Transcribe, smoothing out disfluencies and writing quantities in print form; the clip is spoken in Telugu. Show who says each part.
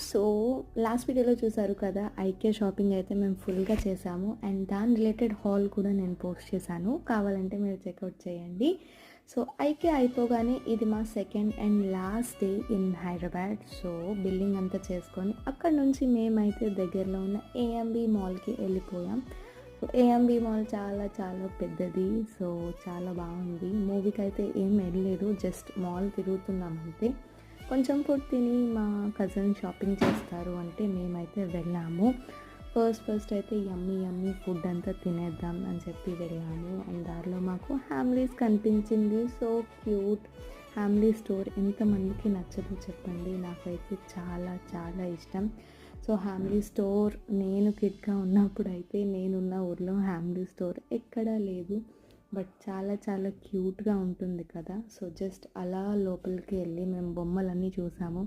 Speaker 1: సో లాస్ట్ వీడియోలో చూసారు కదా, ఐకే షాపింగ్ అయితే మేము ఫుల్గా చేసాము అండ్ దాని రిలేటెడ్ హాల్ కూడా నేను పోస్ట్ చేశాను, కావాలంటే మీరు చెక్అవుట్ చేయండి. సో ఐకే అయిపోగానే ఇది మా second and last day in Hyderabad. So billing అంతా చేసుకొని అక్కడ నుంచి మేమైతే దగ్గరలో ఉన్న ఏఎంబి మాల్కి వెళ్ళిపోయాం. సో ఏఎంబి మాల్ చాలా చాలా పెద్దది, సో చాలా బాగుంది. మూవీకి అయితే ఏం వెళ్ళలేదు, జస్ట్ మాల్ తిరుగుతున్నాం అంతే. కొంచెం ఫుడ్ తిని మా కజిన్ షాపింగ్ చేస్తారు అంటే మేమైతే వెళ్ళాము. ఫస్ట్ అయితే యమ్మీ ఫుడ్ అంతా తినేద్దాం అని చెప్పి వెళ్ళాము. అండ్ దారిలో మాకు హ్యామ్లీస్ కనిపించింది. సో క్యూట్ హ్యామ్లీ స్టోర్ ఎంతమందికి నచ్చదో చెప్పండి, నాకైతే చాలా చాలా ఇష్టం. సో హ్యామ్లీ స్టోర్ నేను కిడ్గా ఉన్నప్పుడు అయితే నేనున్న ఊర్లో హ్యామ్లీ స్టోర్ ఎక్కడా లేదు, బట్ చాలా చాలా క్యూట్గా ఉంటుంది కదా. సో జస్ట్ అలా లోపలికి వెళ్ళి మేము బొమ్మలన్నీ చూసాము.